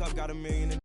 wake up, got a million.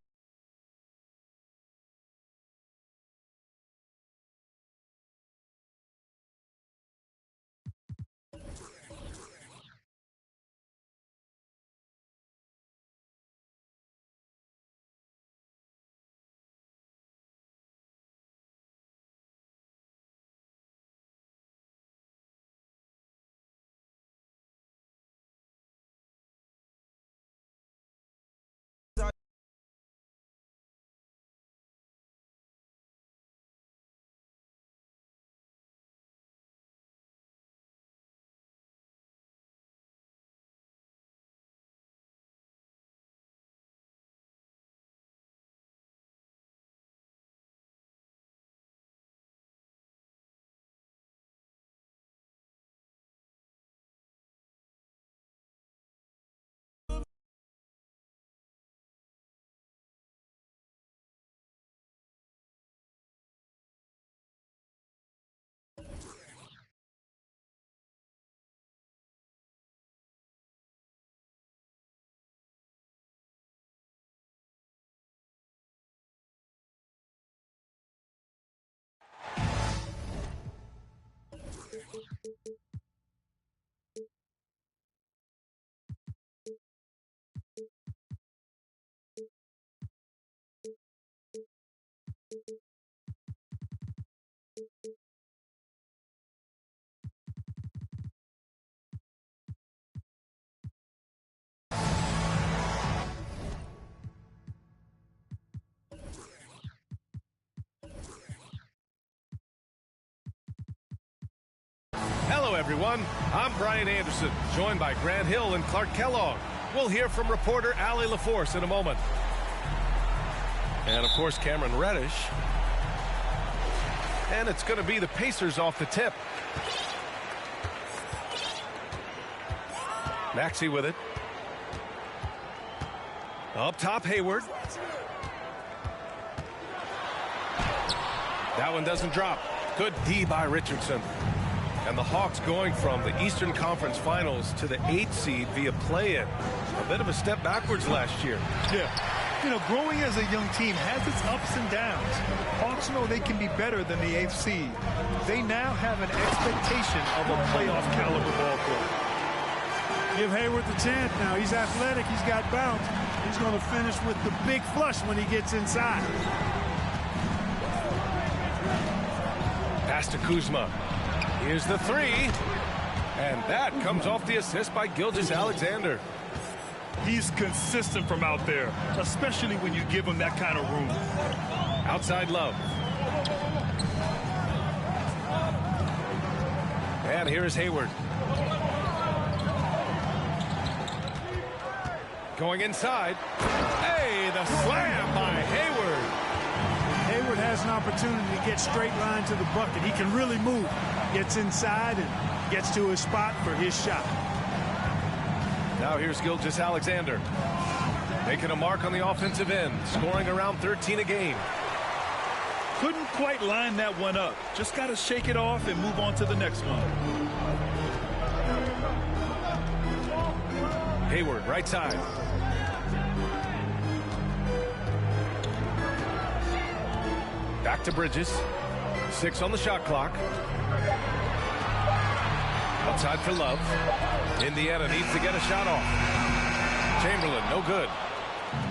Hello, everyone. I'm Brian Anderson, joined by Grant Hill and Clark Kellogg. We'll hear from reporter Allie LaForce in a moment. And, of course, Cameron Reddish. And it's going to be the Pacers off the tip. Maxey with it. Up top, Hayward. That one doesn't drop. Good D by Richardson. And the Hawks going from the Eastern Conference Finals to the 8th seed via play-in. A bit of a step backwards last year. Yeah. You know, growing as a young team has its ups and downs. Hawks know they can be better than the 8th seed. They now have an expectation of a playoff caliber ball club. Give Hayward the chance now. He's athletic. He's got bounce. He's going to finish with the big flush when he gets inside. Pass to Kuzma. Here's the three. And that comes off the assist by Gilgeous-Alexander. He's consistent from out there, especially when you give him that kind of room. Outside Love. And here is Hayward. Going inside. Hey, the slam by Hayward. Hayward has an opportunity to get straight line to the bucket. He can really move. Gets inside and gets to his spot for his shot. Now here's Gilgeous-Alexander. Making a mark on the offensive end. Scoring around 13 a game. Couldn't quite line that one up. Just got to shake it off and move on to the next one. Hayward, right side. Back to Bridges. 6 on the shot clock. Outside for Love. Indiana needs to get a shot off. Chamberlain, no good.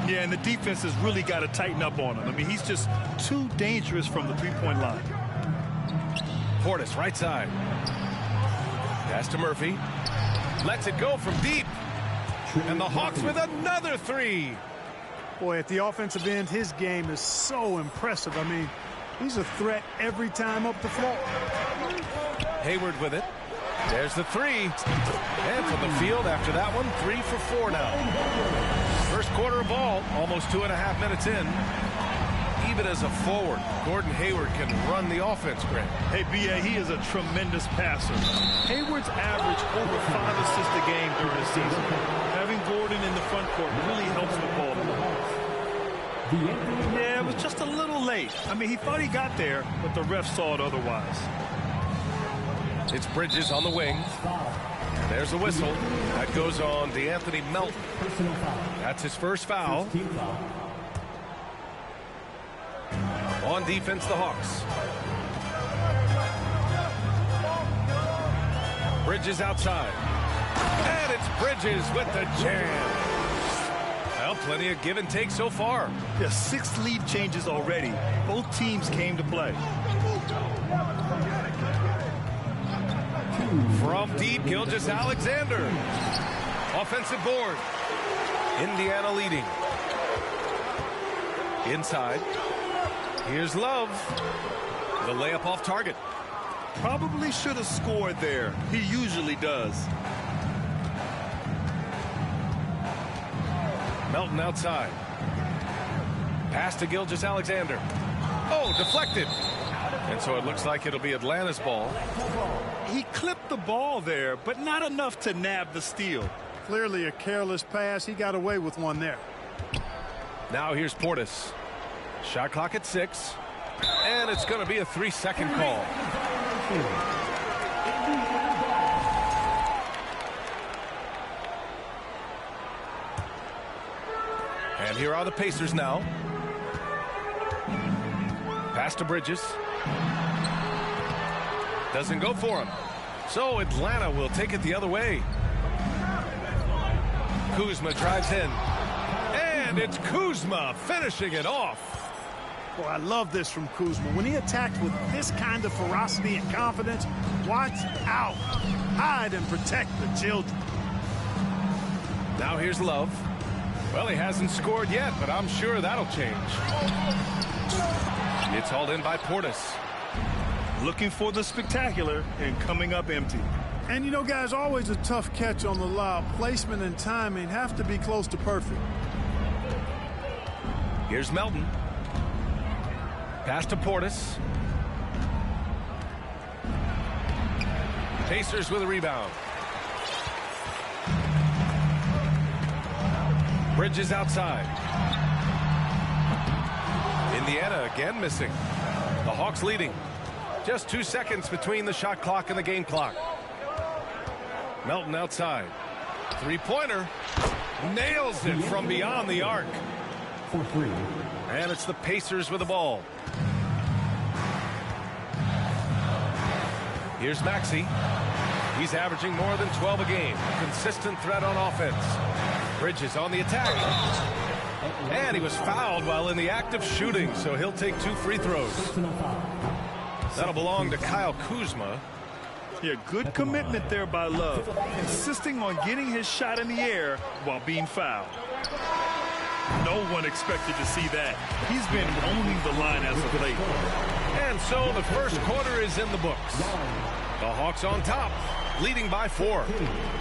Yeah, and the defense has really got to tighten up on him. I mean, he's just too dangerous from the three-point line. Portis, right side. Pass to Murphy. Lets it go from deep. And the Hawks with another three. Boy, at the offensive end, his game is so impressive. I mean, he's a threat every time up the floor. Hayward with it. There's the three. And from the field after that one, 3 for 4 now. First quarter of ball, almost 2.5 minutes in. Even as a forward, Gordon Hayward can run the offense, Grant. Hey, B.A., he is a tremendous passer. Hayward's averaged over 5 assists a game during the season. Having Gordon in the front court really helps the ball. Yeah, it was just a little late. I mean, he thought he got there, but the ref saw it otherwise. It's Bridges on the wing. There's a whistle. That goes on DeAnthony Melton. That's his first foul. On defense, the Hawks. Bridges outside. And it's Bridges with the jam. Well, plenty of give and take so far. Yeah, 6 lead changes already. Both teams came to play. From deep, Gilgeous-Alexander. Offensive board. Indiana leading. Inside. Here's Love. The layup off target. Probably should have scored there. He usually does. Melton outside. Pass to Gilgeous-Alexander. Oh, deflected. And so it looks like it'll be Atlanta's ball. He clipped the ball there, but not enough to nab the steal. Clearly a careless pass. He got away with one there. Now here's Portis. Shot clock at 6. And it's going to be a 3-second call. And here are the Pacers now. Pass to Bridges. Doesn't go for him. So Atlanta will take it the other way. Kuzma drives in. And it's Kuzma finishing it off. Boy, I love this from Kuzma. When he attacks with this kind of ferocity and confidence, watch out. Hide and protect the children. Now here's Love. Well, he hasn't scored yet, but I'm sure that'll change. It's hauled in by Portis. Looking for the spectacular and coming up empty. And, you know, guys, always a tough catch on the lob. Placement and timing have to be close to perfect. Here's Melton. Pass to Portis. Pacers with a rebound. Bridges outside. Indiana again missing. The Hawks leading. Just 2 seconds between the shot clock and the game clock. Melton outside. Three-pointer. Nails it from beyond the arc. And it's the Pacers with the ball. Here's Maxey. He's averaging more than 12 a game. Consistent threat on offense. Bridges on the attack. And he was fouled while in the act of shooting, so he'll take 2 free throws. That'll belong to Kyle Kuzma. Yeah, good commitment there by Love. Insisting on getting his shot in the air while being fouled. No one expected to see that. He's been owning the line as of late. And so the first quarter is in the books. The Hawks on top, leading by 4.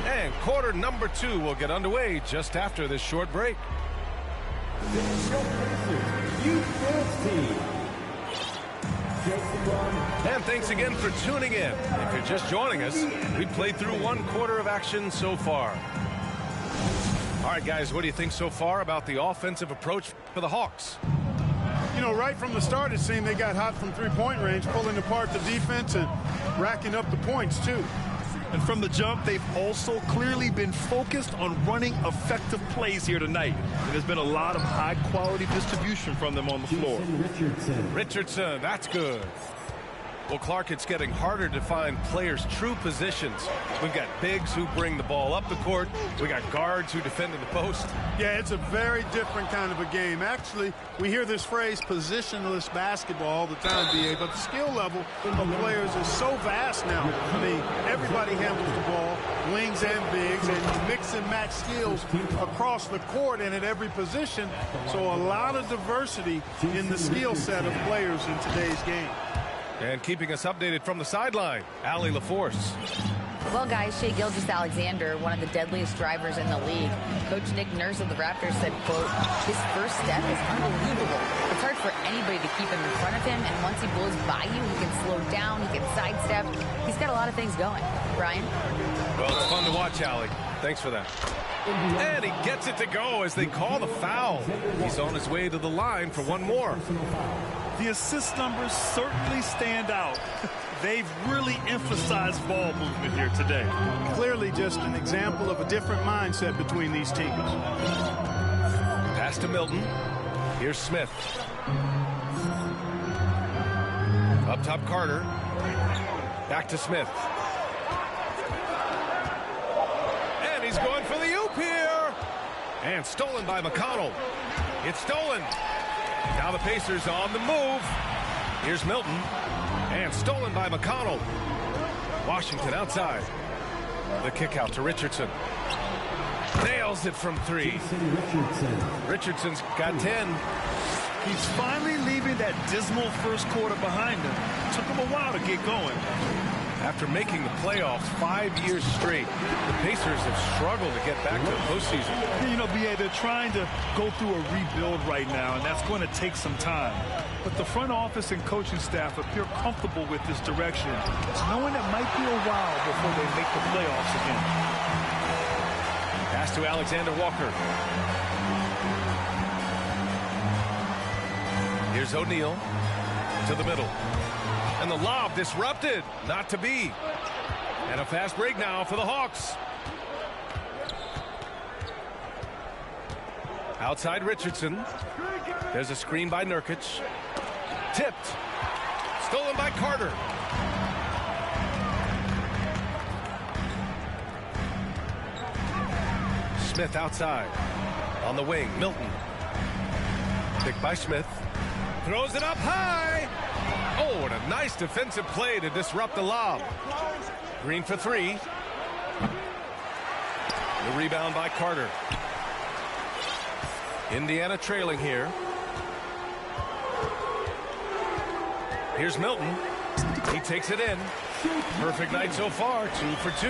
And quarter number 2 will get underway just after this short break. And thanks again for tuning in. If you're just joining us, we played through 1 quarter of action so far. All right, guys, what do you think so far about the offensive approach for the Hawks? You know, right from the start, it seemed they got hot from three-point range, pulling apart the defense and racking up the points, too. And from the jump, they've also clearly been focused on running effective plays here tonight. And there's been a lot of high-quality distribution from them on the floor. Richardson, that's good. Well, Clark, it's getting harder to find players' true positions. We've got bigs who bring the ball up the court. We got guards who defend in the post. Yeah, it's a very different kind of a game. Actually, we hear this phrase, positionless basketball, all the time, B.A., but the skill level of players is so vast now. I mean, everybody handles the ball, wings and bigs, and you mix and match skills across the court and at every position. So a lot of diversity in the skill set of players in today's game. And keeping us updated from the sideline, Allie LaForce. Well, guys, Shai Gilgeous-Alexander, one of the deadliest drivers in the league. Coach Nick Nurse of the Raptors said, quote, his first step is unbelievable. It's hard for anybody to keep him in front of him, and once he blows by you, he can slow down, he can sidestep. He's got a lot of things going. Brian? Well, it's fun to watch, Allie. Thanks for that. And he gets it to go as they call the foul. He's on his way to the line for one more. The assist numbers certainly stand out. They've really emphasized ball movement here today. Clearly just an example of a different mindset between these teams. Pass to Milton. Here's Smith. Up top, Carter. Back to Smith. And he's going for the oop here. And stolen by McConnell. It's stolen. Now the Pacers on the move. Here's Milton. And stolen by McConnell. Washington outside. The kick out to Richardson. Nails it from three. Richardson's got 10. He's finally leaving that dismal first quarter behind him. Took him a while to get going. After making the playoffs 5 years straight, the Pacers have struggled to get back to the postseason. You know, B.A., they're trying to go through a rebuild right now, and that's going to take some time. But the front office and coaching staff appear comfortable with this direction, knowing it might be a while before they make the playoffs again. Pass to Alexander Walker. Here's O'Neal to the middle. And the lob disrupted. Not to be. And a fast break now for the Hawks. Outside Richardson. There's a screen by Nurkic. Tipped. Stolen by Carter. Smith outside. On the wing, Milton. Picked by Smith. Throws it up high. Oh, and a nice defensive play to disrupt the lob. Green for three. The rebound by Carter. Indiana trailing here. Here's Milton. He takes it in. Perfect night so far, 2 for 2.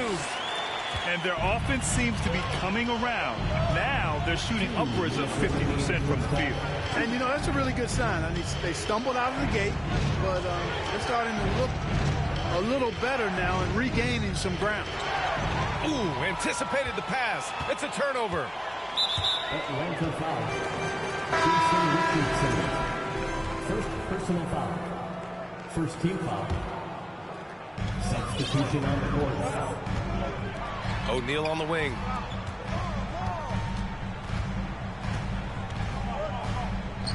And their offense seems to be coming around. Now they're shooting upwards of 50% from the field. And, you know, that's a really good sign. I mean, they stumbled out of the gate, but they're starting to look a little better now and regaining some ground. Ooh, anticipated the pass. It's a turnover. Atlanta foul. Jason Richardson. First personal foul. First team foul. Substitution on the board. Foul. O'Neal on the wing.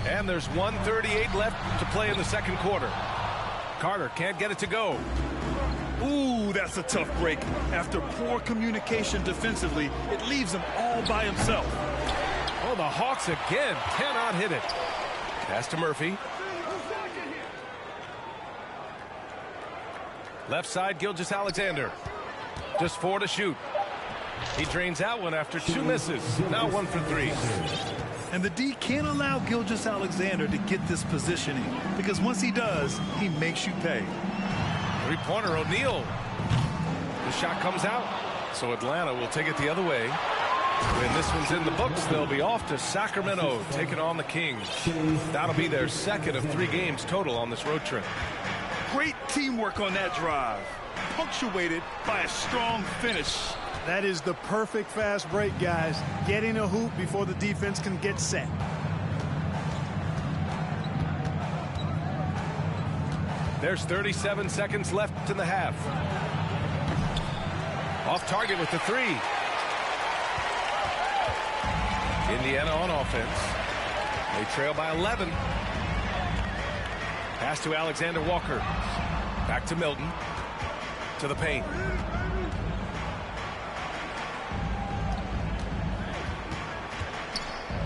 And there's 1:38 left to play in the second quarter. Carter can't get it to go. Ooh, that's a tough break. After poor communication defensively, it leaves him all by himself. Oh, the Hawks again cannot hit it. Pass to Murphy. Left side, Gilgeous-Alexander. Just 4 to shoot. He drains that one after 2 misses. Now 1 for 3. And the D can't allow Gilgeous-Alexander to get this positioning, because once he does, he makes you pay. Three-pointer, O'Neal. The shot comes out, so Atlanta will take it the other way. When this one's in the books, they'll be off to Sacramento, taking on the Kings. That'll be their second of 3 games total on this road trip. Great teamwork on that drive, punctuated by a strong finish. That is the perfect fast break, guys. Getting a hoop before the defense can get set. There's 37 seconds left in the half. Off target with the 3. Indiana on offense. They trail by 11. Pass to Alexander Walker. Back to Milton. To the paint.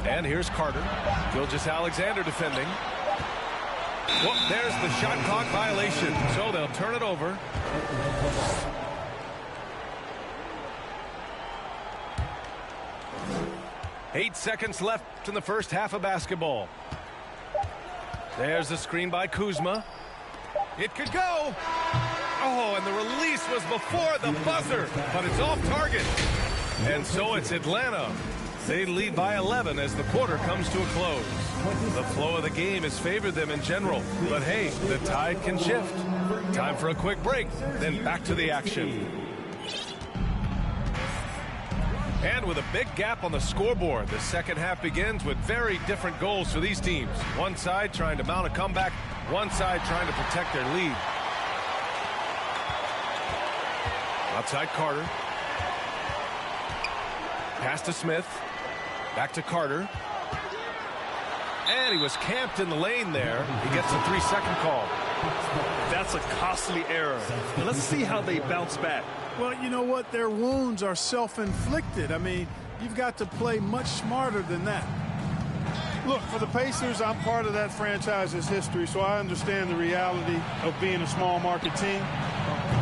And here's Carter. Gilgeous-Alexander defending. Whoop, there's the shot clock violation. So they'll turn it over. Eight seconds left in the first half of basketball. There's the screen by Kuzma. It could go. Oh, and the release was before the buzzer, but it's off target. And so it's Atlanta. They lead by 11 as the quarter comes to a close. The flow of the game has favored them in general, but hey, the tide can shift. Time for a quick break, then back to the action. And with a big gap on the scoreboard, the second half begins with very different goals for these teams. One side trying to mount a comeback, one side trying to protect their lead. Outside Carter. Pass to Smith. Back to Carter. And he was camped in the lane there. He gets a 3-second call. That's a costly error. And let's see how they bounce back. Well, you know what? Their wounds are self-inflicted. I mean, you've got to play much smarter than that. Look, for the Pacers, I'm part of that franchise's history, so I understand the reality of being a small market team.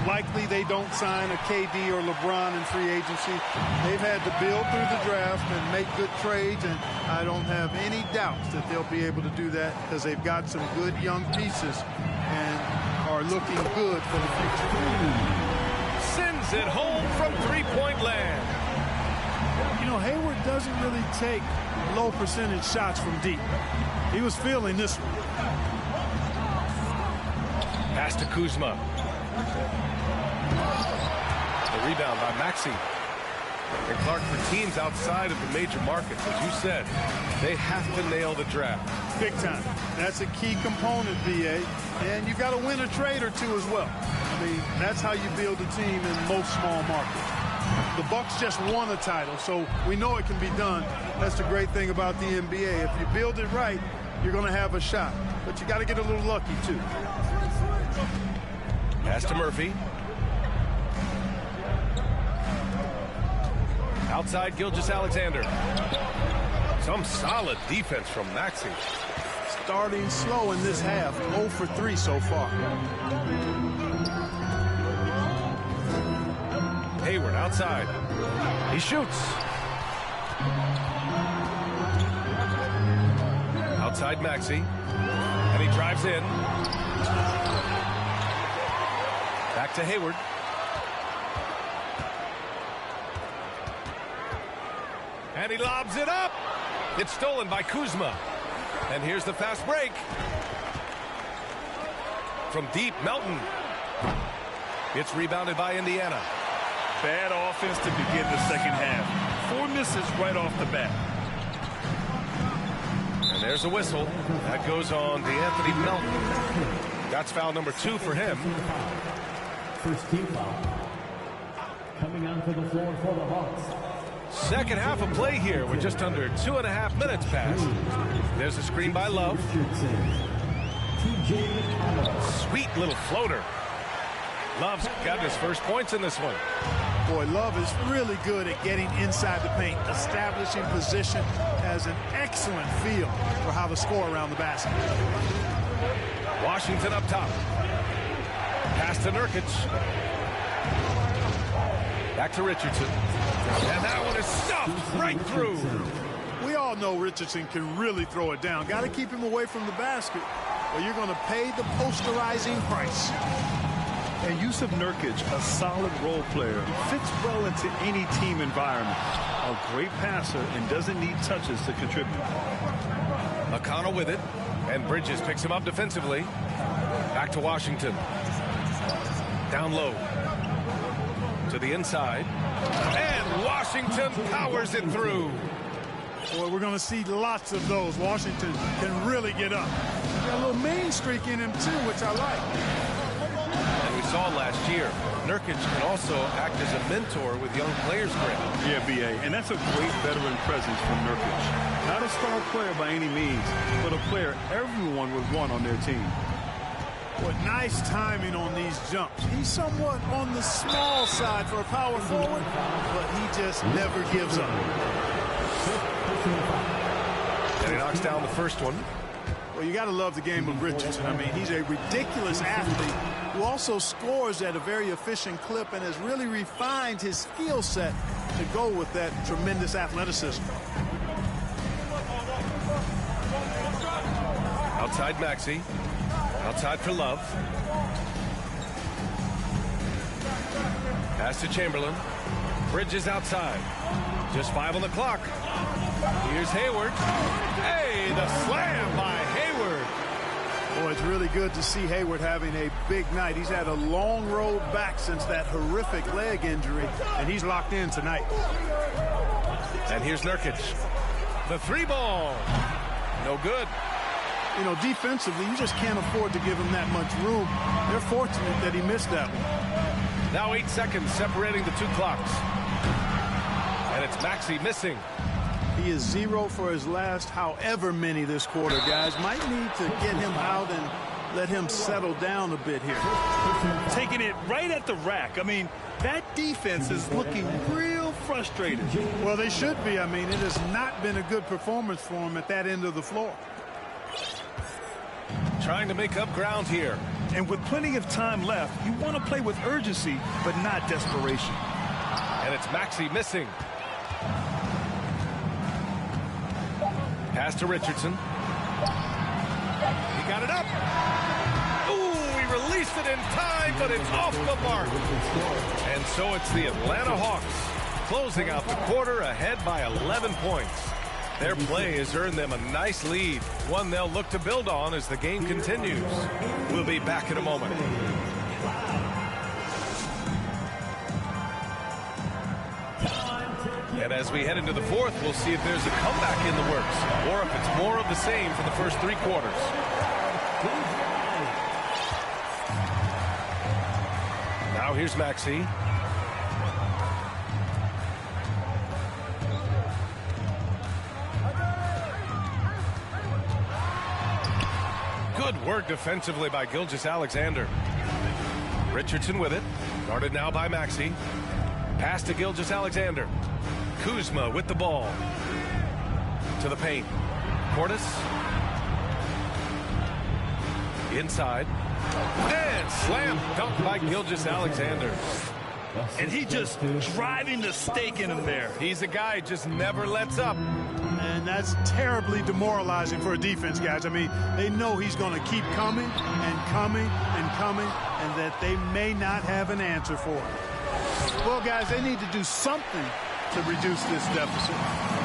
Likely they don't sign a KD or LeBron in free agency. They've had to build through the draft and make good trades, and I don't have any doubts that they'll be able to do that because they've got some good young pieces and are looking good for the future. Sends it home from three-point land. You know, Hayward doesn't really take low percentage shots from deep. He was feeling this one. Pass to Kuzma. The rebound by Maxey. And Clark, for teams outside of the major markets, as you said, they have to nail the draft. Big time. That's a key component, BA. And you've got to win a trade or two as well. I mean, that's how you build a team in most small markets. The Bucks just won a title, so we know it can be done. That's the great thing about the NBA. If you build it right, you're going to have a shot. But you got to get a little lucky, too. Pass to Murphy. Outside Gilgeous-Alexander. Some solid defense from Maxey. Starting slow in this half, 0 for 3 so far. Hayward outside. He shoots. Outside Maxey. And he drives in. Back to Hayward. And he lobs it up. It's stolen by Kuzma. And here's the fast break. From deep, Melton. It's rebounded by Indiana. Bad offense to begin the second half. 4 misses right off the bat. And there's a whistle. That goes on DeAnthony Melton. That's foul number 2 for him. First team foul. Coming onto the floor for the Hawks. Second half of play here with just under 2.5 minutes passed. There's a screen by Love. Sweet little floater. Love's got his first points in this one. Boy, Love is really good at getting inside the paint, establishing position, has an excellent feel for how to score around the basket. Washington up top. Pass to Nurkic. Back to Richardson. And that one is stuffed right through. We all know Richardson can really throw it down. Got to keep him away from the basket, or you're going to pay the posterizing price. And Jusuf Nurkic, a solid role player, fits well into any team environment. A great passer and doesn't need touches to contribute. McConnell with it, and Bridges picks him up defensively. Back to Washington. Down low. To the inside. And Washington powers it through. Boy, we're going to see lots of those. Washington can really get up. Got a little main streak in him, too, which I like. And we saw last year, Nurkic can also act as a mentor with young players, Grant. Yeah, B.A., and that's a great veteran presence from Nurkic. Not a star player by any means, but a player everyone would want on their team. What nice timing on these jumps. He's somewhat on the small side for a power forward, but he just never gives up. And he knocks down the first one. Well, you got to love the game of Richardson. I mean, he's a ridiculous athlete who also scores at a very efficient clip and has really refined his skill set to go with that tremendous athleticism. Outside Maxey. Outside for Love. Pass to Chamberlain. Bridges outside. Just 5 on the clock. Here's Hayward. Hey, the slam by Hayward. Boy, it's really good to see Hayward having a big night. He's had a long road back since that horrific leg injury, and he's locked in tonight. And here's Nurkic. The 3-ball. No good. You know, defensively, you just can't afford to give him that much room. They're fortunate that he missed that one. Now 8 seconds separating the two clocks. And it's Maxey missing. He is 0 for his last however many this quarter, guys. Might need to get him out and let him settle down a bit here. Taking it right at the rack. I mean, that defense is looking real frustrated. Well, they should be. I mean, it has not been a good performance for him at that end of the floor. Trying to make up ground here. And with plenty of time left, you want to play with urgency, but not desperation. And it's Maxey missing. Pass to Richardson. He got it up. Ooh, he released it in time, but it's off the mark. And so it's the Atlanta Hawks closing out the quarter ahead by 11 points. Their play has earned them a nice lead, one they'll look to build on as the game continues. We'll be back in a moment. And as we head into the fourth, we'll see if there's a comeback in the works or if it's more of the same for the first 3 quarters. Now here's Maxey. Good work defensively by Gilgeous-Alexander. Richardson with it. Guarded now by Maxey. Pass to Gilgeous-Alexander. Kuzma with the ball. To the paint. Portis. Inside. And slam dunk by Gilgeous-Alexander. And he just driving the stake in him there. He's a guy just never lets up. And that's terribly demoralizing for a defense, guys. I mean, they know he's going to keep coming and coming and coming, and that they may not have an answer for it. Well, guys, they need to do something to reduce this deficit.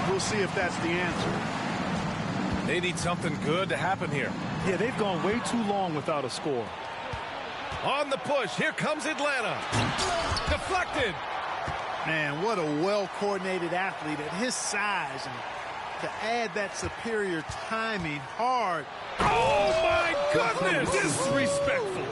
We'll see if that's the answer. They need something good to happen here. Yeah, they've gone way too long without a score. On the push, here comes Atlanta. Deflected. Man, what a well-coordinated athlete at his size, and to add that superior timing, hard. Oh, my goodness! Disrespectful.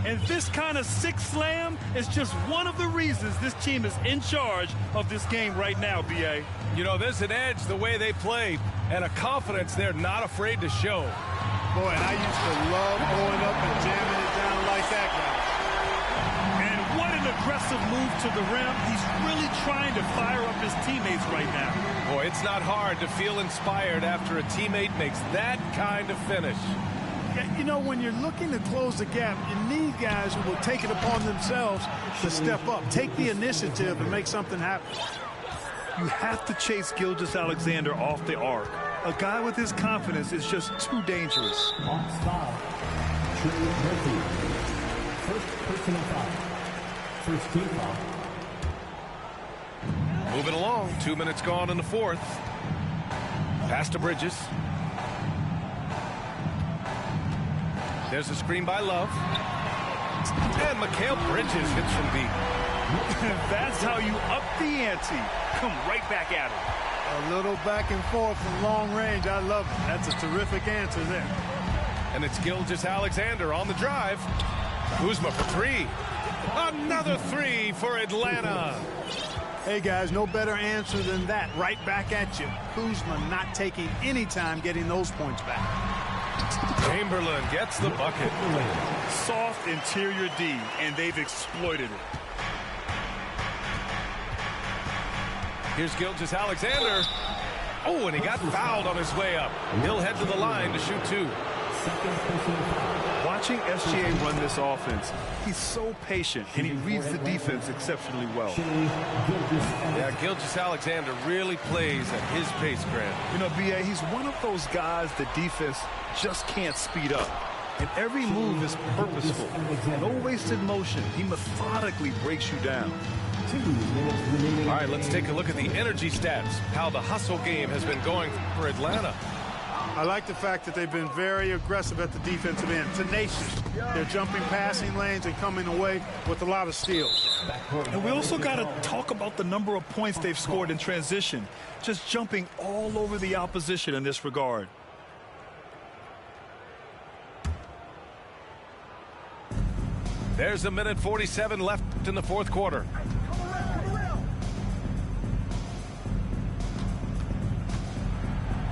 And this kind of sick slam is just one of the reasons this team is in charge of this game right now, B.A. You know, there's an edge the way they play and a confidence they're not afraid to show. Boy, and I used to love going up and jamming it down like that guy. And what an aggressive move to the rim. He's really trying to fire up his teammates right now. Boy, it's not hard to feel inspired after a teammate makes that kind of finish. Yeah, you know, when you're looking to close the gap, you need guys who will take it upon themselves to step up, take the initiative, and make something happen. You have to chase Gilgeous-Alexander off the arc. A guy with his confidence is just too dangerous. Hawks foul. Trey Murphy. First personal foul. First team foul. Moving along, 2 minutes gone in the fourth. Pass to Bridges. There's a screen by Love. And Mikal Bridges hits from deep. That's how you up the ante. Come right back at it. A little back and forth from long range. I love it. That's a terrific answer there. And it's Gilgeous-Alexander on the drive. Kuzma for 3. Another 3 for Atlanta. Hey, guys, no better answer than that. Right back at you. Kuzma not taking any time getting those points back. Chamberlain gets the bucket. Soft interior D, and they've exploited it. Here's Gilgeous-Alexander. Oh, and he got fouled on his way up. He'll head to the line to shoot 2. Watching SGA run this offense, he's so patient, and he reads the defense exceptionally well. Yeah, Gilgeous-Alexander really plays at his pace, Grant. You know, B.A., he's one of those guys the defense just can't speed up. And every move is purposeful. No wasted motion. He methodically breaks you down. All right, let's take a look at the energy stats, how the hustle game has been going for Atlanta. I like the fact that they've been very aggressive at the defensive end, tenacious. They're jumping passing lanes and coming away with a lot of steals. And we also got to talk about the number of points they've scored in transition, just jumping all over the opposition in this regard. There's a minute 47 left in the fourth quarter.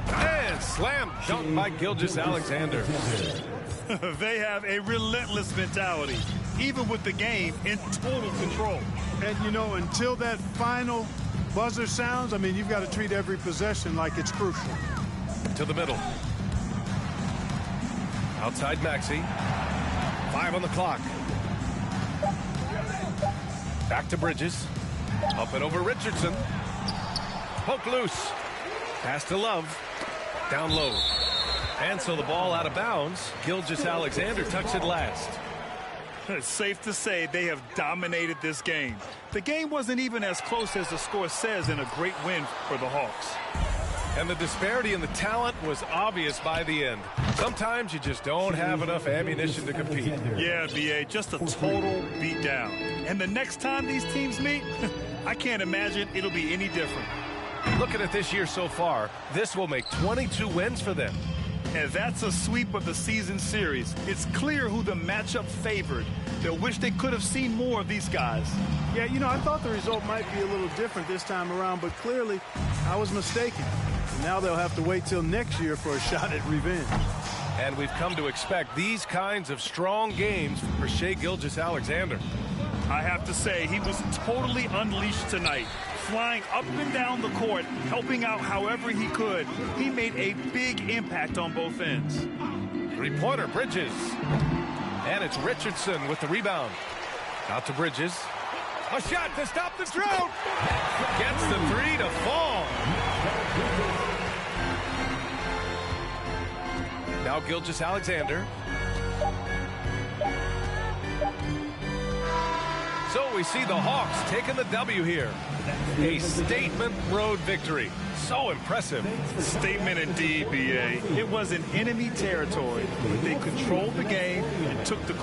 And slam dunk by Gilgeous-Alexander. They have a relentless mentality, even with the game in total control. And, you know, until that final buzzer sounds, I mean, you've got to treat every possession like it's crucial. To the middle. Outside Maxey. 5 on the clock. Back to Bridges. Up and over Richardson. Poke loose. Pass to Love. Down low. And so the ball out of bounds. Gilgeous-Alexander tucks it last. It's safe to say they have dominated this game. The game wasn't even as close as the score says in a great win for the Hawks. And the disparity in the talent was obvious by the end. Sometimes you just don't have enough ammunition to compete. Yeah, B.A., just a total beatdown. And the next time these teams meet, I can't imagine it'll be any different. Looking at this year so far, this will make 22 wins for them. And that's a sweep of the season series. It's clear who the matchup favored. They'll wish they could have seen more of these guys. Yeah, you know, I thought the result might be a little different this time around, but clearly I was mistaken. Now they'll have to wait till next year for a shot at revenge. And we've come to expect these kinds of strong games for Shai Gilgeous-Alexander. I have to say, he was totally unleashed tonight. Flying up and down the court, helping out however he could. He made a big impact on both ends. Three-pointer, Bridges. And it's Richardson with the rebound. Out to Bridges. A shot to stop the drought. Gets the three to fall. Now Gilgeous-Alexander. So we see the Hawks taking the W here. A statement road victory. So impressive. Statement indeed, B.A. It was in enemy territory, but they controlled the game and took the